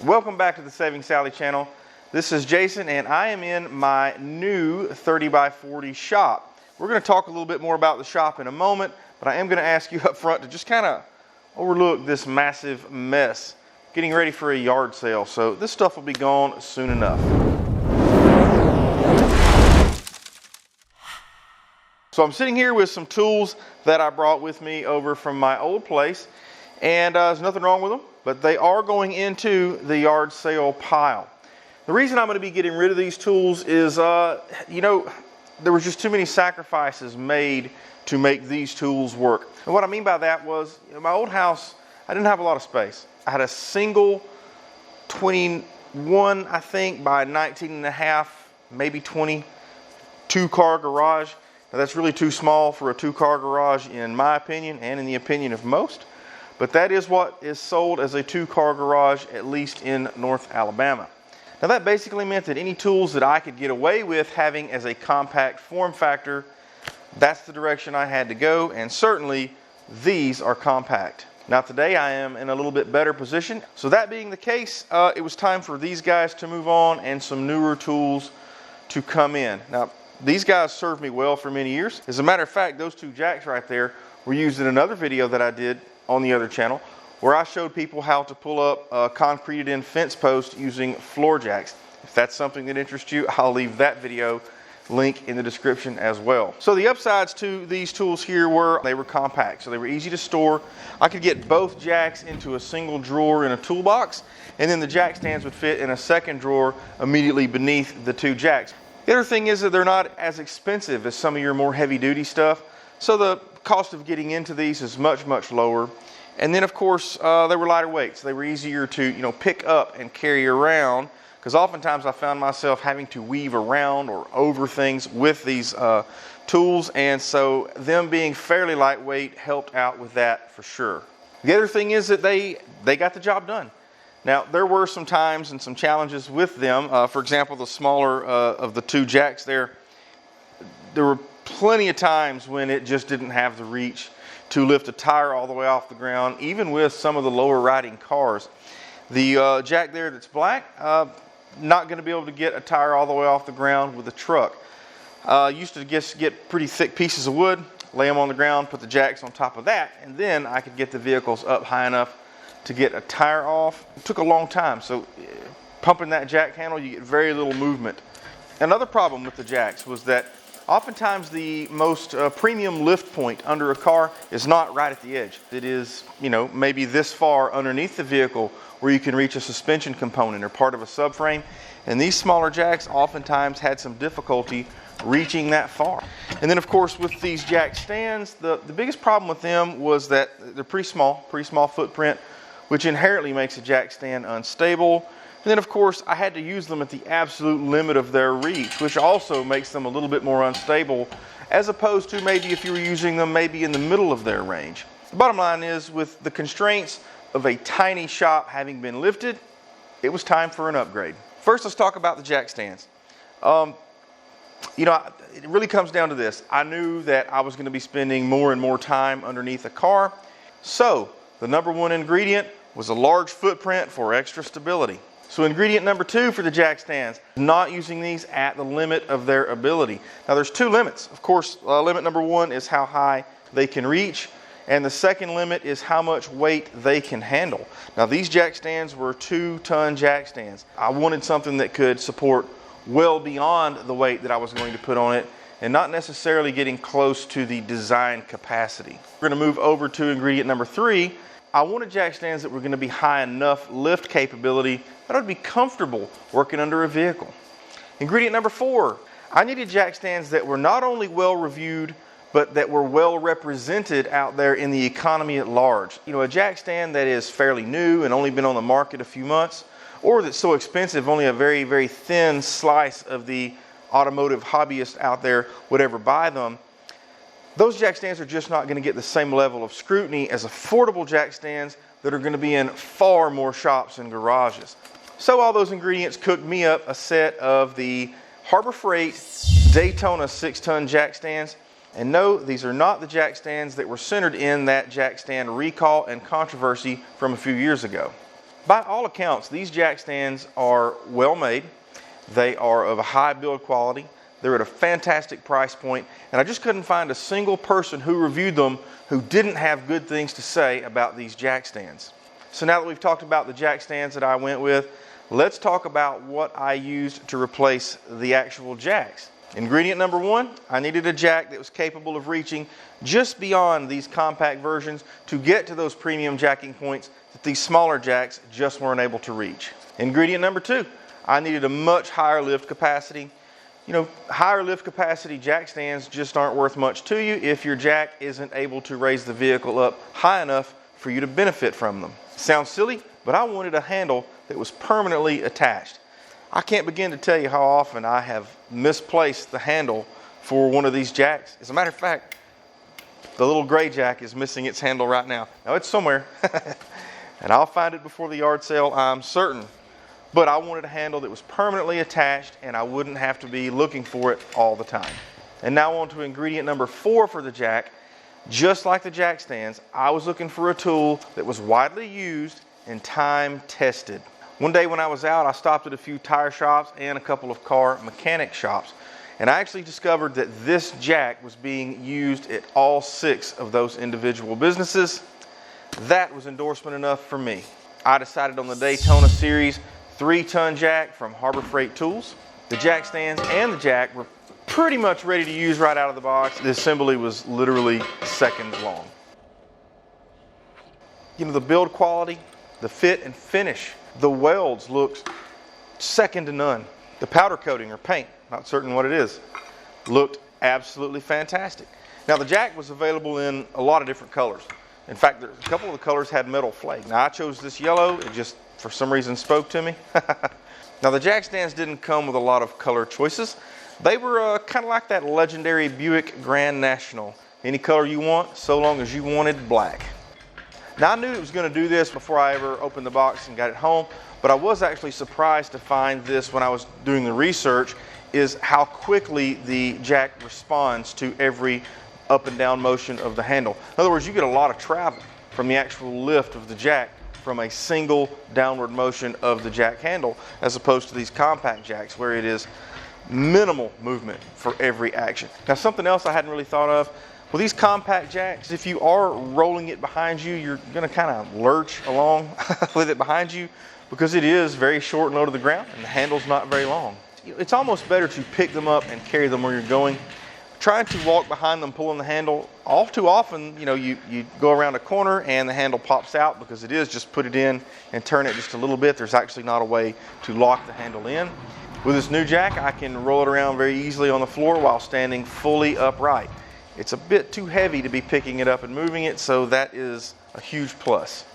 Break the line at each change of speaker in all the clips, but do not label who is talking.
Welcome back to the Saving Sally channel. This is Jason and I am in my new 30x40 shop. We're going to talk a little bit more about the shop in a moment, but I am going to ask you up front to just kind of overlook this massive mess. Getting ready for a yard sale, so this stuff will be gone soon enough. So I'm sitting here with some tools that I brought with me over from my old place, and there's nothing wrong with them, but they are going into the yard sale pile. The reason I'm going to be getting rid of these tools is, there was just too many sacrifices made to make these tools work. And what I mean by that was, in my old house, I didn't have a lot of space. I had a single 21, I think, by 19 and a half, maybe 20, two-car garage. Now that's really too small for a two-car garage in my opinion and in the opinion of most. But that is what is sold as a two-car garage, at least in North Alabama. Now that basically meant that any tools that I could get away with having as a compact form factor, that's the direction I had to go, and certainly these are compact. Now today I am in a little bit better position. So that being the case, it was time for these guys to move on and some newer tools to come in. Now these guys served me well for many years. As a matter of fact, those two jacks right there were used in another video that I did on the other channel, where I showed people how to pull up a concreted in fence post using floor jacks. If that's something that interests you, I'll leave that video link in the description as well. So the upsides to these tools here were they were compact, so they were easy to store. I could get both jacks into a single drawer in a toolbox, and then the jack stands would fit in a second drawer immediately beneath the two jacks. The other thing is that they're not as expensive as some of your more heavy-duty stuff, so the cost of getting into these is much, much lower. And then of course they were lighter weights. They were easier to pick up and carry around, because oftentimes I found myself having to weave around or over things with these tools, and so them being fairly lightweight helped out with that for sure. The other thing is that they got the job done. Now there were some times and some challenges with them. For example, the smaller of the two jacks there were plenty of times when it just didn't have the reach to lift a tire all the way off the ground, even with some of the lower riding cars. The jack there that's black, not going to be able to get a tire all the way off the ground with a truck. Used to just get pretty thick pieces of wood, lay them on the ground, put the jacks on top of that, and then I could get the vehicles up high enough to get a tire off. It took a long time, so pumping that jack handle, you get very little movement. Another problem with the jacks was that oftentimes the most premium lift point under a car is not right at the edge. It is, maybe this far underneath the vehicle where you can reach a suspension component or part of a subframe. And these smaller jacks oftentimes had some difficulty reaching that far. And then of course with these jack stands, the biggest problem with them was that they're pretty small footprint, which inherently makes a jack stand unstable. And then of course I had to use them at the absolute limit of their reach, which also makes them a little bit more unstable, as opposed to maybe if you were using them maybe in the middle of their range. The bottom line is, with the constraints of a tiny shop having been lifted, it was time for an upgrade. First, let's talk about the jack stands. It really comes down to this. I knew that I was going to be spending more and more time underneath a car, so the number one ingredient was a large footprint for extra stability. So ingredient number two for the jack stands, not using these at the limit of their ability. Now there's two limits. Of course, limit number one is how high they can reach, and the second limit is how much weight they can handle. Now these jack stands were 2-ton jack stands. I wanted something that could support well beyond the weight that I was going to put on it, and not necessarily getting close to the design capacity. We're going to move over to ingredient number three. I wanted jack stands that were going to be high enough lift capability that I would be comfortable working under a vehicle. Ingredient number four, I needed jack stands that were not only well reviewed, but that were well represented out there in the economy at large. A jack stand that is fairly new and only been on the market a few months, or that's so expensive only a very, very thin slice of the automotive hobbyist out there would ever buy them. Those jack stands are just not going to get the same level of scrutiny as affordable jack stands that are going to be in far more shops and garages. So all those ingredients cooked me up a set of the Harbor Freight Daytona 6-ton jack stands. And no, these are not the jack stands that were centered in that jack stand recall and controversy from a few years ago. By all accounts, these jack stands are well made. They are of a high build quality. They're at a fantastic price point, and I just couldn't find a single person who reviewed them who didn't have good things to say about these jack stands. So now that we've talked about the jack stands that I went with, let's talk about what I used to replace the actual jacks. Ingredient number one, I needed a jack that was capable of reaching just beyond these compact versions to get to those premium jacking points that these smaller jacks just weren't able to reach. Ingredient number two, I needed a much higher lift capacity. You know, higher lift capacity jack stands just aren't worth much to you if your jack isn't able to raise the vehicle up high enough for you to benefit from them. Sounds silly, but I wanted a handle that was permanently attached. I can't begin to tell you how often I have misplaced the handle for one of these jacks. As a matter of fact, the little gray jack is missing its handle right now. Now it's somewhere, and I'll find it before the yard sale, I'm certain. But I wanted a handle that was permanently attached and I wouldn't have to be looking for it all the time. And now on to ingredient number four for the jack. Just like the jack stands, I was looking for a tool that was widely used and time tested. One day when I was out, I stopped at a few tire shops and a couple of car mechanic shops. And I actually discovered that this jack was being used at all 6 of those individual businesses. That was endorsement enough for me. I decided on the Daytona Series 3-ton jack from Harbor Freight Tools. The jack stands and the jack were pretty much ready to use right out of the box. The assembly was literally seconds long. You know, the build quality, the fit and finish, the welds looked second to none. The powder coating or paint, not certain what it is, looked absolutely fantastic. Now the jack was available in a lot of different colors. In fact, a couple of the colors had metal flake. Now I chose this yellow, it just for some reason spoke to me. Now the jack stands didn't come with a lot of color choices. They were kind of like that legendary Buick Grand National. Any color you want, so long as you wanted black. Now I knew it was going to do this before I ever opened the box and got it home, but I was actually surprised to find this when I was doing the research, is how quickly the jack responds to every up and down motion of the handle. In other words, you get a lot of travel from the actual lift of the jack from a single downward motion of the jack handle, as opposed to these compact jacks where it is minimal movement for every action. Now something else I hadn't really thought of, with these compact jacks, if you are rolling it behind you, you're going to kind of lurch along with it behind you because it is very short and low to the ground and the handle's not very long. It's almost better to pick them up and carry them where you're going. Trying to walk behind them pulling the handle, all too often, you know, you go around a corner and the handle pops out because it is just put it in and turn it just a little bit. There's actually not a way to lock the handle in. With this new jack, I can roll it around very easily on the floor while standing fully upright. It's a bit too heavy to be picking it up and moving it, so that is a huge plus.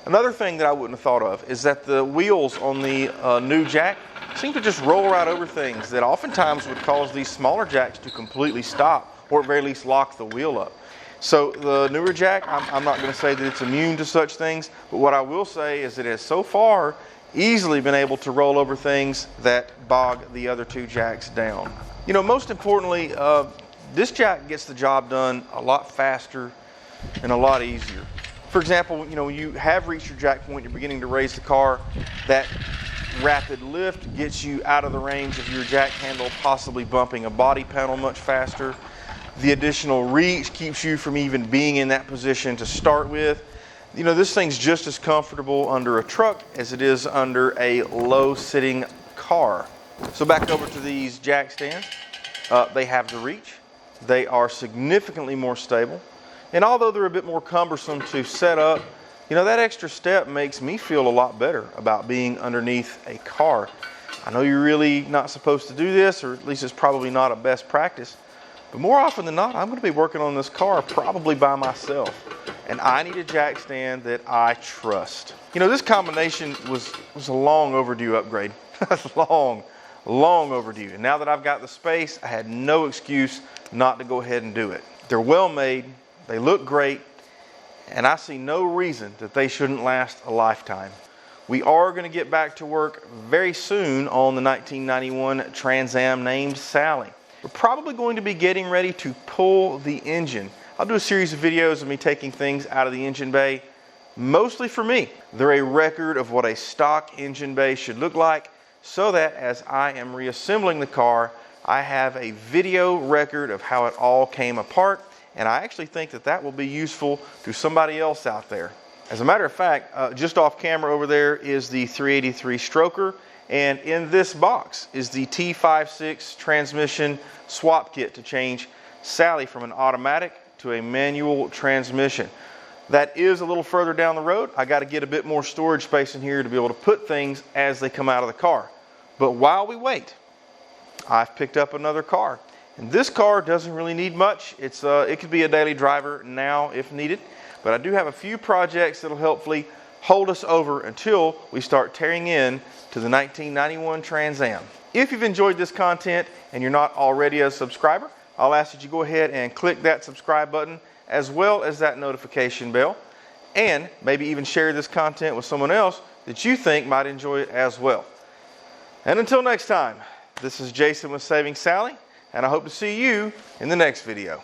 Another thing that I wouldn't have thought of is that the wheels on the new jack seem to just roll right over things that oftentimes would cause these smaller jacks to completely stop, or at very least lock the wheel up. So the newer jack, I'm not going to say that it's immune to such things, but what I will say is it has so far easily been able to roll over things that bog the other 2 jacks down. You know, most importantly, this jack gets the job done a lot faster and a lot easier. For example, you know, when you have reached your jack point, you're beginning to raise the car, that rapid lift gets you out of the range of your jack handle, possibly bumping a body panel much faster. The additional reach keeps you from even being in that position to start with. You know, this thing's just as comfortable under a truck as it is under a low-sitting car. So back over to these jack stands. They have the reach. They are significantly more stable. And although they're a bit more cumbersome to set up, you know, that extra step makes me feel a lot better about being underneath a car. I know you're really not supposed to do this, or at least it's probably not a best practice, but more often than not, I'm going to be working on this car probably by myself. And I need a jack stand that I trust. You know, this combination was a long overdue upgrade. long overdue. And now that I've got the space, I had no excuse not to go ahead and do it. They're well made, they look great, and I see no reason that they shouldn't last a lifetime. We are going to get back to work very soon on the 1991 Trans Am named Sally. We're probably going to be getting ready to pull the engine. I'll do a series of videos of me taking things out of the engine bay, mostly for me. They're a record of what a stock engine bay should look like, so that as I am reassembling the car, I have a video record of how it all came apart, and I actually think that that will be useful to somebody else out there. As a matter of fact, just off camera over there is the 383 stroker, and in this box is the T56 transmission swap kit to change Sally from an automatic to a manual transmission. That is a little further down the road. I got to get a bit more storage space in here to be able to put things as they come out of the car. But while we wait, I've picked up another car. And this car doesn't really need much. It could be a daily driver now if needed. But I do have a few projects that will hopefully hold us over until we start tearing in to the 1991 Trans Am. If you've enjoyed this content and you're not already a subscriber, I'll ask that you go ahead and click that subscribe button as well as that notification bell, and maybe even share this content with someone else that you think might enjoy it as well. And until next time, this is Jason with Saving Sally, and I hope to see you in the next video.